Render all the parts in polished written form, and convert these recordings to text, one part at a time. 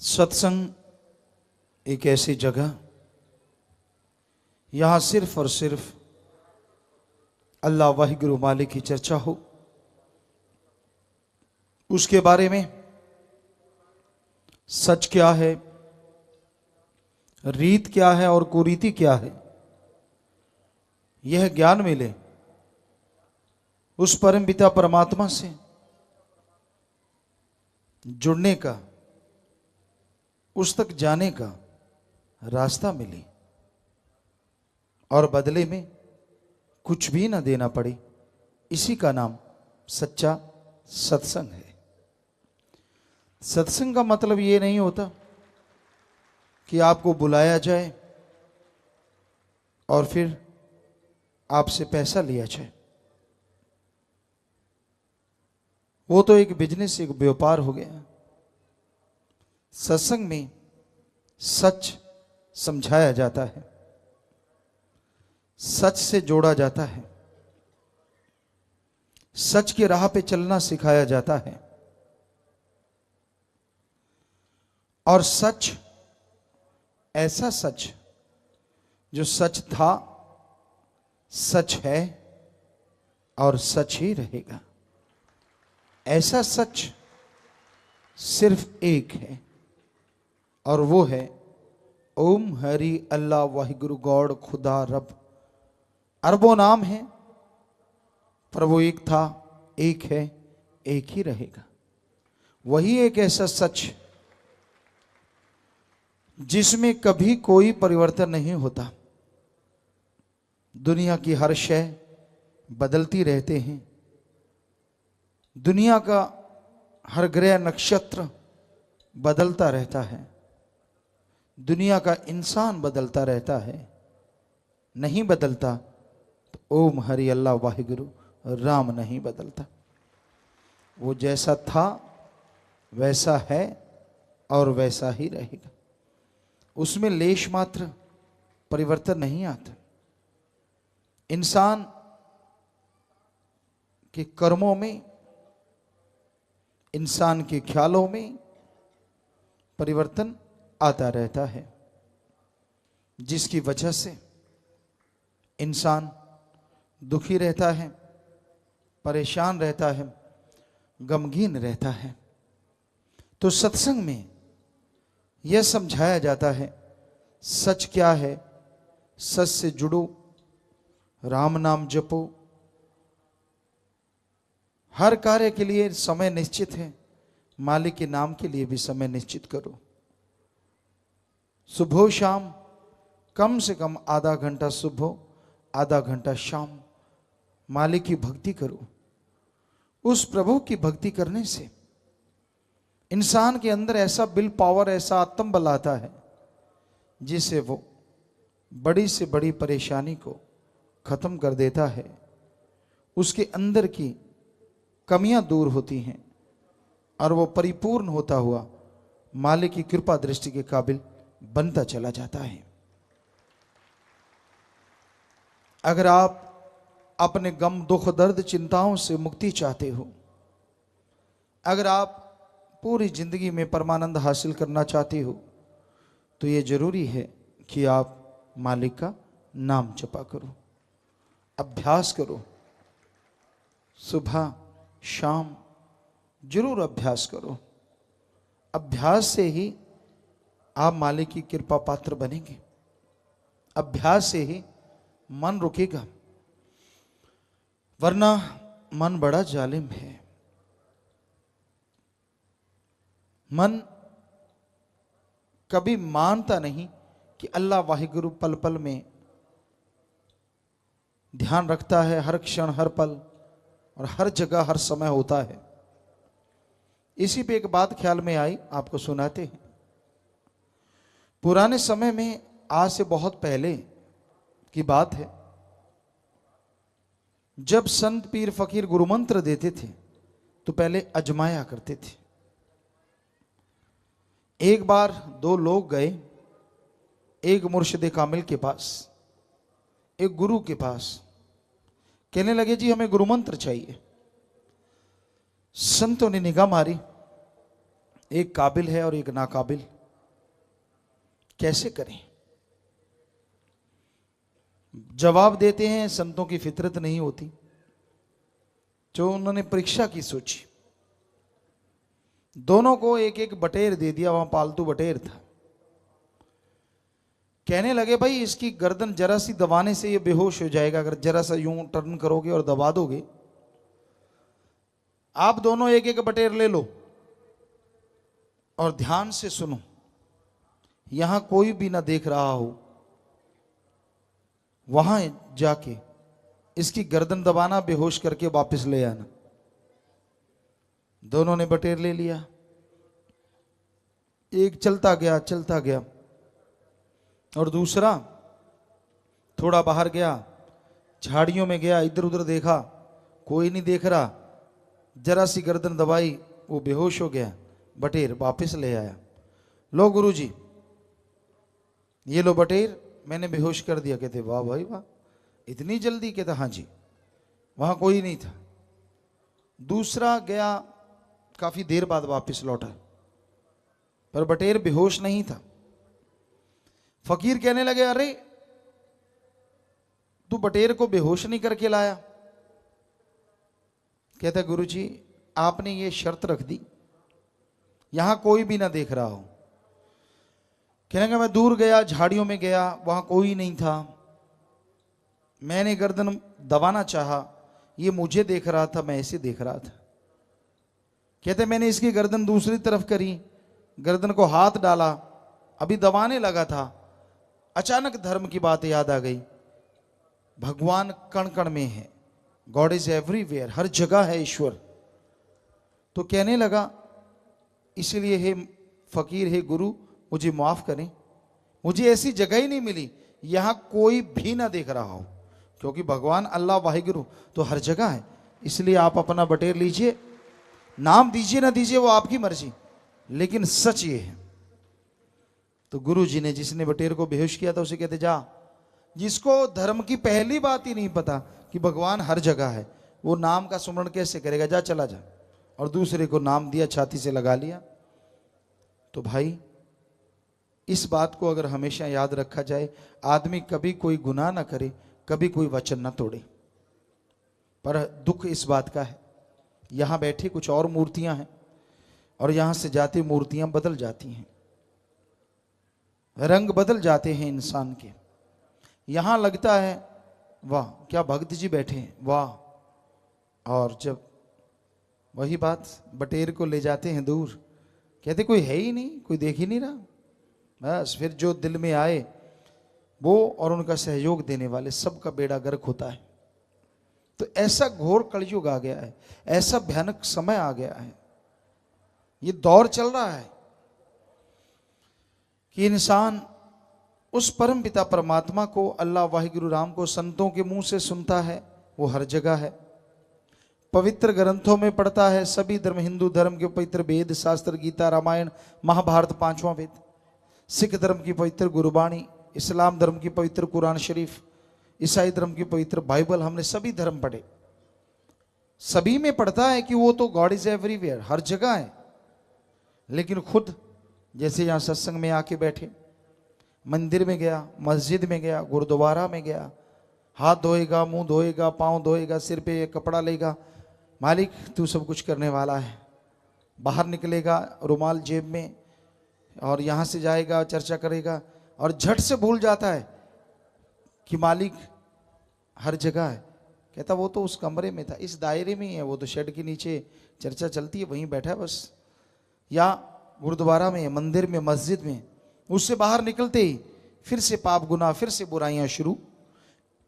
सत्संग एक ऐसी जगह, यहां सिर्फ और सिर्फ अल्लाह वाहिगुरु मालिक की चर्चा हो, उसके बारे में सच क्या है, रीत क्या है और कुरीति क्या है, यह ज्ञान मिले। उस परम पिता परमात्मा से जुड़ने का, उस तक जाने का रास्ता मिले और बदले में कुछ भी ना देना पड़े। इसी का नाम सच्चा सत्संग है। सत्संग का मतलब ये नहीं होता कि आपको बुलाया जाए और फिर आपसे पैसा लिया जाए। वो तो एक बिजनेस, एक व्यापार हो गया। सत्संग में सच समझाया जाता है, सच से जोड़ा जाता है, सच की राह पे चलना सिखाया जाता है। और सच, ऐसा सच जो सच था, सच है और सच ही रहेगा। ऐसा सच सिर्फ एक है और वो है ओम हरि अल्लाह वाहिगुरु गॉड खुदा रब। अरबों नाम है पर वो एक था, एक है, एक ही रहेगा। वही एक ऐसा सच जिसमें कभी कोई परिवर्तन नहीं होता। दुनिया की हर शय बदलती रहते हैं, दुनिया का हर ग्रह नक्षत्र बदलता रहता है, दुनिया का इंसान बदलता रहता है। नहीं बदलता तो ओम हरि अल्लाह वाहिगुरु राम नहीं बदलता। वो जैसा था वैसा है और वैसा ही रहेगा। उसमें लेश मात्र परिवर्तन नहीं आता। इंसान के कर्मों में, इंसान के ख्यालों में परिवर्तन आता रहता है, जिसकी वजह से इंसान दुखी रहता है, परेशान रहता है, गमगीन रहता है। तो सत्संग में यह समझाया जाता है सच क्या है, सच से जुड़ो, राम नाम जपो। हर कार्य के लिए समय निश्चित है, मालिक के नाम के लिए भी समय निश्चित करो। सुबह शाम कम से कम आधा घंटा सुबह, आधा घंटा शाम मालिक की भक्ति करो। उस प्रभु की भक्ति करने से इंसान के अंदर ऐसा विल पावर, ऐसा आत्म बल आता है जिससे वो बड़ी से बड़ी परेशानी को खत्म कर देता है। उसके अंदर की कमियां दूर होती हैं और वो परिपूर्ण होता हुआ मालिक की कृपा दृष्टि के काबिल बनता चला जाता है। अगर आप अपने गम, दुख, दर्द, चिंताओं से मुक्ति चाहते हो, अगर आप पूरी जिंदगी में परमानंद हासिल करना चाहते हो, तो ये जरूरी है कि आप मालिक का नाम जपा करो, अभ्यास करो। सुबह शाम जरूर अभ्यास करो। अभ्यास से ही आप मालिक की कृपा पात्र बनेंगे। अभ्यास से ही मन रुकेगा, वरना मन बड़ा जालिम है। मन कभी मानता नहीं कि अल्लाह वाहिगुरु पल पल में ध्यान रखता है, हर क्षण, हर पल और हर जगह, हर समय होता है। इसी पे एक बात ख्याल में आई, आपको सुनाते हैं। पुराने समय में, आज से बहुत पहले की बात है, जब संत पीर फकीर गुरु मंत्र देते थे तो पहले अजमाया करते थे। एक बार दो लोग गए एक मुर्शिद कामिल के पास, एक गुरु के पास। कहने लगे जी हमें गुरु मंत्र चाहिए। संतों ने निगाह मारी, एक काबिल है और एक नाकाबिल, कैसे करें? जवाब देते हैं संतों की फितरत नहीं होती। जो उन्होंने परीक्षा की सोची, दोनों को एक एक बटेर दे दिया, वहां पालतू बटेर था। कहने लगे भाई इसकी गर्दन जरा सी दबाने से ये बेहोश हो जाएगा, अगर जरा सा यूं टर्न करोगे और दबा दोगे। आप दोनों एक एक बटेर ले लो और ध्यान से सुनो, यहां कोई भी ना देख रहा हो, वहां जाके इसकी गर्दन दबाना, बेहोश करके वापस ले आना। दोनों ने बटेर ले लिया। एक चलता गया और दूसरा थोड़ा बाहर गया, झाड़ियों में गया, इधर उधर देखा, कोई नहीं देख रहा, जरा सी गर्दन दबाई, वो बेहोश हो गया, बटेर वापस ले आया। लो गुरुजी, ये लो बटेर, मैंने बेहोश कर दिया। कहते वाह भाई वाह, इतनी जल्दी? कहते हाँ जी, वहां कोई नहीं था। दूसरा गया, काफी देर बाद वापस लौटा, पर बटेर बेहोश नहीं था। फकीर कहने लगे अरे तू बटेर को बेहोश नहीं करके लाया? कहता गुरुजी आपने ये शर्त रख दी, यहां कोई भी ना देख रहा हो। कहने लगा मैं दूर गया, झाड़ियों में गया, वहां कोई नहीं था, मैंने गर्दन दबाना चाहा, ये मुझे देख रहा था, मैं ऐसे देख रहा था। कहते मैंने इसकी गर्दन दूसरी तरफ करी, गर्दन को हाथ डाला, अभी दबाने लगा था, अचानक धर्म की बात याद आ गई। भगवान कण कण में है, गॉड इज एवरीवेयर, हर जगह है ईश्वर। तो कहने लगा इसलिए हे फकीर, हे गुरु, मुझे माफ करें, मुझे ऐसी जगह ही नहीं मिली यहां कोई भी ना देख रहा हो, क्योंकि भगवान अल्लाह वाहिगुरु तो हर जगह है। इसलिए आप अपना बटेर लीजिए, नाम दीजिए ना दीजिए वो आपकी मर्जी, लेकिन सच ये है। तो गुरु जी ने जिसने बटेर को बेहोश किया था उसे कहते जा, जिसको धर्म की पहली बात ही नहीं पता कि भगवान हर जगह है, वो नाम का सुमरण कैसे करेगा, जा चला जा। और दूसरे को नाम दिया, छाती से लगा लिया। तो भाई इस बात को अगर हमेशा याद रखा जाए, आदमी कभी कोई गुनाह ना करे, कभी कोई वचन ना तोड़े। पर दुख इस बात का है, यहां बैठे कुछ और मूर्तियां हैं और यहां से जाती मूर्तियां बदल जाती हैं, रंग बदल जाते हैं इंसान के। यहां लगता है वाह क्या भक्त जी बैठे हैं, वाह, और जब वही बात बटेर को ले जाते हैं दूर, कहते कोई है ही नहीं, कोई देख ही नहीं रहा। बस फिर जो दिल में आए वो और उनका सहयोग देने वाले सबका बेड़ा गर्क होता है। तो ऐसा घोर कलयुग आ गया है, ऐसा भयानक समय आ गया है, ये दौर चल रहा है कि इंसान उस परम पिता परमात्मा को, अल्लाह वाहिगुरु राम को संतों के मुंह से सुनता है, वो हर जगह है, पवित्र ग्रंथों में पढ़ता है। सभी धर्म, हिंदू धर्म के पवित्र वेद शास्त्र, गीता, रामायण, महाभारत, पांचवां वेद, सिख धर्म की पवित्र गुरबाणी, इस्लाम धर्म की पवित्र कुरान शरीफ, ईसाई धर्म की पवित्र बाइबल, हमने सभी धर्म पढ़े। सभी में पढ़ता है कि वो तो गॉड इज एवरीवेयर, हर जगह है। लेकिन खुद जैसे यहां सत्संग में आके बैठे, मंदिर में गया, मस्जिद में गया, गुरुद्वारा में गया, हाथ धोएगा, मुंह धोएगा, पांव धोएगा, सिर पे कपड़ा लेगा, मालिक तू सब कुछ करने वाला है। बाहर निकलेगा रुमाल जेब में और यहां से जाएगा, चर्चा करेगा, और झट से भूल जाता है कि मालिक हर जगह है। कहता वो तो उस कमरे में था, इस दायरे में ही है, वो तो शेड के नीचे चर्चा चलती है, वहीं बैठा है बस, या गुरुद्वारा में, मंदिर में, मस्जिद में। उससे बाहर निकलते ही फिर से पाप गुनाह, फिर से बुराइयां शुरू।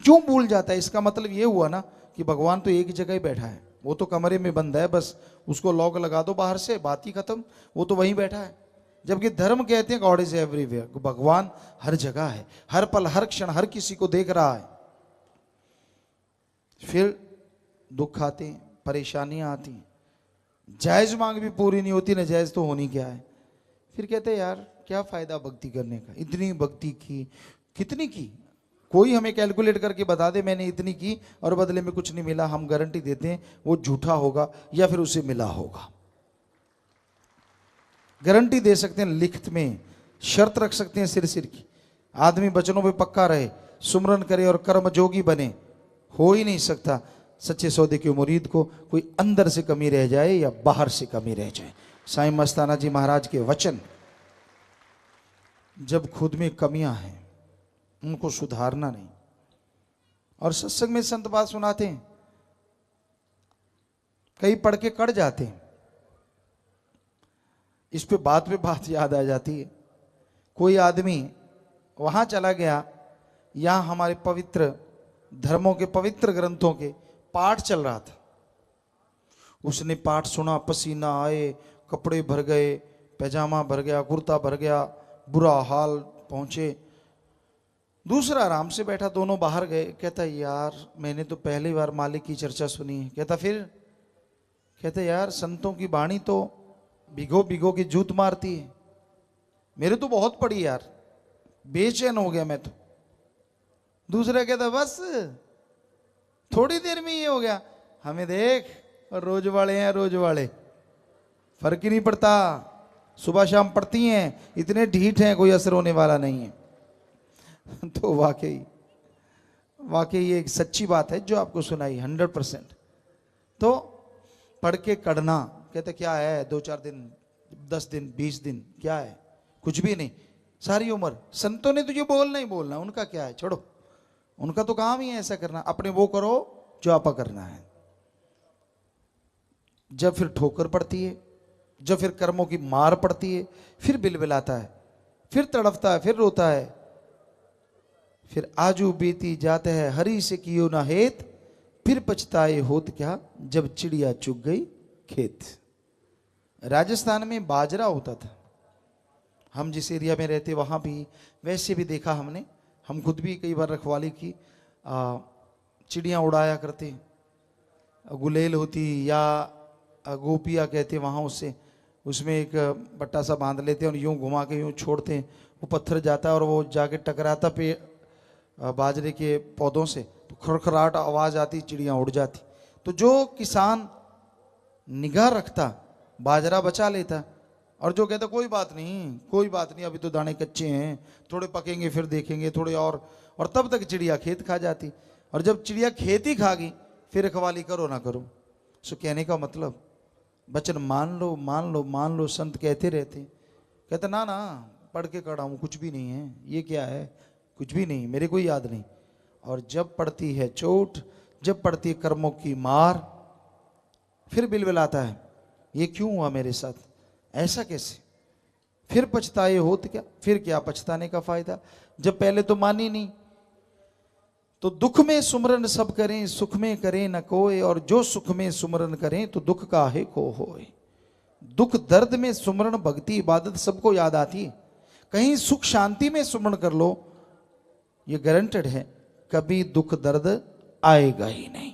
क्यों भूल जाता है? इसका मतलब ये हुआ ना कि भगवान तो एक ही जगह ही बैठा है, वो तो कमरे में बंद है, बस उसको लॉक लगा दो बाहर से, बात ही खत्म, वो तो वहीं बैठा है। जबकि धर्म कहते हैं गॉड इज एवरीवेयर, भगवान हर जगह है, हर पल, हर क्षण, हर किसी को देख रहा है। फिर दुख आते हैं, परेशानियां आती हैं, जायज मांग भी पूरी नहीं होती, न जायज तो होनी क्या है। फिर कहते हैं यार क्या फायदा भक्ति करने का, इतनी भक्ति की, कितनी की, कोई हमें कैलकुलेट करके बता दे मैंने इतनी की और बदले में कुछ नहीं मिला, हम गारंटी देते हैं वो झूठा होगा या फिर उसे मिला होगा। गारंटी दे सकते हैं, लिखित में शर्त रख सकते हैं सिर सिर की, आदमी वचनों पे पक्का रहे, सुमरन करे और कर्म जोगी बने। हो ही नहीं सकता सच्चे सौदे के मुरीद को कोई अंदर से कमी रह जाए या बाहर से कमी रह जाए। साईं मस्ताना जी महाराज के वचन, जब खुद में कमियां हैं उनको सुधारना नहीं। और सत्संग में संत बात सुनाते हैं, कई पढ़ के कड़ जाते हैं, इस पे बात याद आ जाती है। कोई आदमी वहां चला गया, यहां हमारे पवित्र धर्मों के पवित्र ग्रंथों के पाठ चल रहा था, उसने पाठ सुना, पसीना आए, कपड़े भर गए, पैजामा भर गया, कुर्ता भर गया, बुरा हाल पहुंचे। दूसरा आराम से बैठा, दोनों बाहर गए। कहता यार मैंने तो पहली बार मालिक की चर्चा सुनी है। कहता फिर? कहता यार संतों की वाणी तो भिगो भिगो के जूत मारती है, मेरे तो बहुत पड़ी यार, बेचैन हो गया मैं तो। दूसरा कहता बस थोड़ी देर में ये हो गया, हमें देख और रोज वाले हैं, रोज वाले, फर्क ही नहीं पड़ता, सुबह शाम पड़ती हैं, इतने ढीठ हैं, कोई असर होने वाला नहीं है। तो वाकई ये एक सच्ची बात है जो आपको सुनाई 100%। तो पढ़ के कढ़ना, कहते क्या है 2-4 दिन, 10 दिन, 20 दिन, क्या है, कुछ भी नहीं, सारी उम्र। संतों ने तुझे बोलना ही बोलना, उनका क्या है, छोड़ो, उनका तो काम ही है ऐसा करना, अपने वो करो जो आपा करना है। जब फिर ठोकर पड़ती है, जब फिर कर्मों की मार पड़ती है, फिर बिलबिलाता है, फिर तड़पता है, फिर रोता है, फिर आजू बीती जाते हैं हरी से कियो ना हेत, फिर पछताए होत क्या जब चिड़िया चुग गई खेत। राजस्थान में बाजरा होता था, हम जिस एरिया में रहते वहां भी वैसे भी देखा हमने, हम खुद भी कई बार रखवाली की, चिड़ियाँ उड़ाया करते, गुलेल होती या गोपिया कहते वहाँ, उससे उसमें एक बट्टा सा बांध लेते और यूं घुमा के यूं छोड़ते हैं, वो पत्थर जाता है और वो जाके टकराता पे बाजरे के पौधों से, तो खड़खड़ाहट आवाज़ आती, चिड़ियाँ उड़ जाती। तो जो किसान निगाह रखता बाजरा बचा लेता, और जो कहता कोई बात नहीं, कोई बात नहीं, अभी तो दाने कच्चे हैं, थोड़े पकेंगे फिर देखेंगे थोड़े और तब तक चिड़िया खेत खा जाती। और जब चिड़िया खेत ही खा गई फिर रखवाली करो ना करो। सो कहने का मतलब वचन मान लो मान लो मान लो, संत कहते रहते। कहते ना ना पढ़ के कड़ा हूँ, कुछ भी नहीं है, ये क्या है, कुछ भी नहीं, मेरे को याद नहीं। और जब पड़ती है चोट, जब पड़ती है कर्मों की मार, फिर बिलबिलाता है, ये क्यों हुआ मेरे साथ, ऐसा कैसे, फिर पछताए होत क्या। फिर क्या पछताने का फायदा, जब पहले तो मानी नहीं। तो दुख में सुमरन सब करें, सुख में करें न कोई, और जो सुख में सुमरन करें तो दुख काहे को होए। दुख दर्द में सुमरन भक्ति इबादत सबको याद आती है, कहीं सुख शांति में सुमरन कर लो, ये गारंटेड है कभी दुख दर्द आएगा ही नहीं।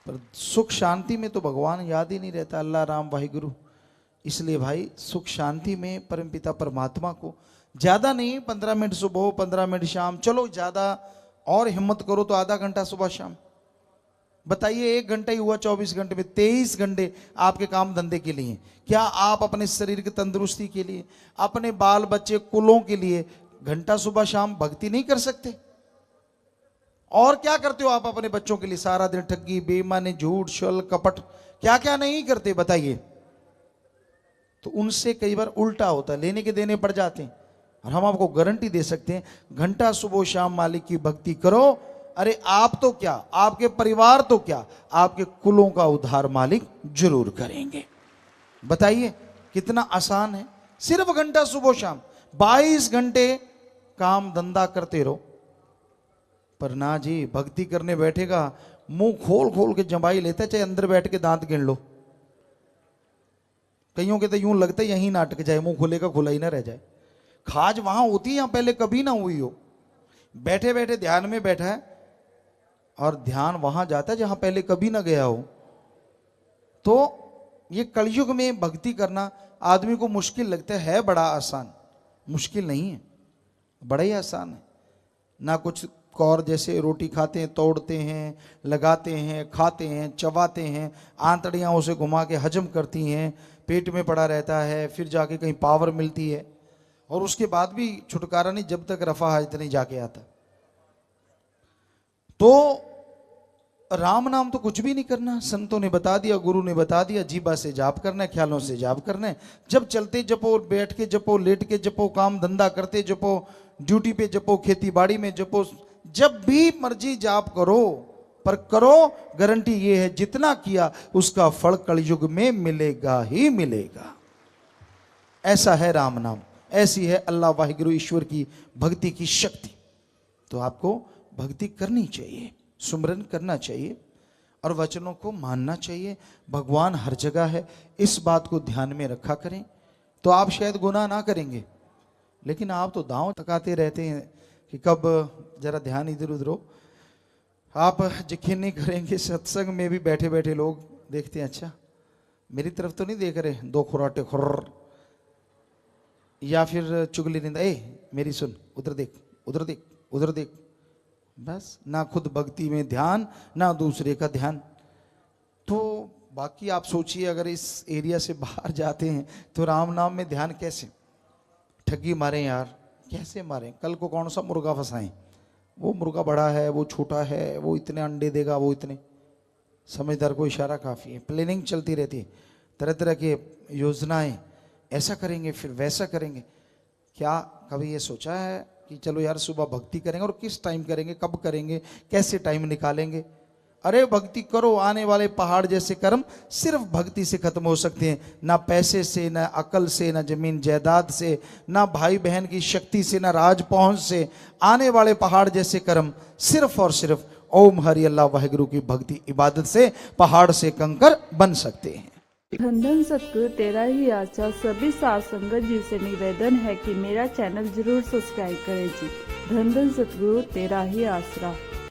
पर सुख शांति में तो भगवान याद ही नहीं रहता, अल्लाह राम वाहिगुरु। इसलिए भाई सुख शांति में परमपिता परमात्मा को ज्यादा नहीं, 15 मिनट सुबह 15 मिनट शाम, चलो ज्यादा और हिम्मत करो तो आधा घंटा सुबह शाम। बताइए 1 घंटा ही हुआ 24 घंटे में, 23 घंटे आपके काम धंधे के लिए। क्या आप अपने शरीर की तंदुरुस्ती के लिए, अपने बाल बच्चे कुलों के लिए घंटा सुबह शाम भक्ति नहीं कर सकते? और क्या करते हो आप अपने बच्चों के लिए सारा दिन? ठगी, बेईमानी, झूठ, छल, कपट, क्या क्या नहीं करते बताइए। तो उनसे कई बार उल्टा होता है, लेने के देने पड़ जाते हैं। और हम आपको गारंटी दे सकते हैं, घंटा सुबह शाम मालिक की भक्ति करो, अरे आप तो क्या, आपके परिवार तो क्या, आपके कुलों का उद्धार मालिक जरूर करेंगे। बताइए कितना आसान है, सिर्फ घंटा सुबह शाम। 22 घंटे काम धंधा करते रहो, पर ना जी, भक्ति करने बैठेगा मुंह खोल खोल के जमाई लेता है, चाहे अंदर बैठ के दांत गिन लो। कईयों के तो यूं लगता है यहीं नाटक जाए, मुंह खुलेगा खुला ही ना रह जाए। खाज वहां होती है यहां पहले कभी ना हुई हो। बैठे बैठे ध्यान में बैठा है और ध्यान वहां जाता है जहां पहले कभी ना गया हो। तो ये कलयुग में भक्ति करना आदमी को मुश्किल लगता है बड़ा आसान, मुश्किल नहीं है, बड़ा ही आसान है। ना कुछ कौर जैसे रोटी खाते हैं, तोड़ते हैं, लगाते हैं, खाते हैं, चबाते हैं, आंतड़ियाँ उसे घुमा के हजम करती हैं, पेट में पड़ा रहता है, फिर जाके कहीं पावर मिलती है, और उसके बाद भी छुटकारा नहीं जब तक रफा हाजत नहीं जाके आता। तो राम नाम तो कुछ भी नहीं करना, संतों ने बता दिया, गुरु ने बता दिया, जीभा से जाप करना है, ख्यालों से जाप करना है। जब चलते जपो, बैठ के जपो, लेट के जपो, काम धंधा करते जपो, ड्यूटी पे जपो, खेती बाड़ी में जपो, जब भी मर्जी जाप करो, पर करो, गारंटी ये है जितना किया उसका फल कलयुग में मिलेगा ही मिलेगा। ऐसा है राम नाम, ऐसी है अल्लाह वाहिगुरु ईश्वर की भक्ति की शक्ति। तो आपको भक्ति करनी चाहिए, सुमरन करना चाहिए और वचनों को मानना चाहिए। भगवान हर जगह है, इस बात को ध्यान में रखा करें तो आप शायद गुनाह ना करेंगे, लेकिन आप तो दांव तकाते रहते हैं कि कब जरा ध्यान इधर उधर हो। आप यकीन नहीं करेंगे, सत्संग में भी बैठे बैठे लोग देखते हैं, अच्छा मेरी तरफ तो नहीं देख रहे, दो खुराटे खुर्र, या फिर चुगली निंदा, मेरी सुन, उधर देख, उधर देख, उधर देख। बस ना खुद भक्ति में ध्यान, ना दूसरे का ध्यान। तो बाकी आप सोचिए, अगर इस एरिया से बाहर जाते हैं तो राम नाम में ध्यान कैसे? ठगी मारें यार, कैसे मारें? कल को कौन सा मुर्गा फंसाएं, वो मुर्गा बड़ा है, वो छोटा है, वो इतने अंडे देगा, वो इतने। समझदार को इशारा काफ़ी है। प्लानिंग चलती रहती है, तरह तरह की योजनाएं, ऐसा करेंगे फिर वैसा करेंगे। क्या कभी ये सोचा है कि चलो यार सुबह भक्ति करेंगे, और किस टाइम करेंगे, कब करेंगे, कैसे टाइम निकालेंगे? अरे भक्ति करो, आने वाले पहाड़ जैसे कर्म सिर्फ भक्ति से खत्म हो सकते हैं, ना पैसे से, ना अकल से, ना जमीन जायदाद से, ना भाई बहन की शक्ति से, ना राज पहुंच से। आने वाले पहाड़ जैसे कर्म सिर्फ और सिर्फ ओम हरि अल्लाह वाहिगुरु की भक्ति इबादत से पहाड़ से कंकर बन सकते हैं। धन धन सतगुरु तेरा ही आशा। सभी साध संगत जी से निवेदन है कि मेरा चैनल जरूर सब्सक्राइब करें जी। धन धन सतगुरु तेरा ही आसरा।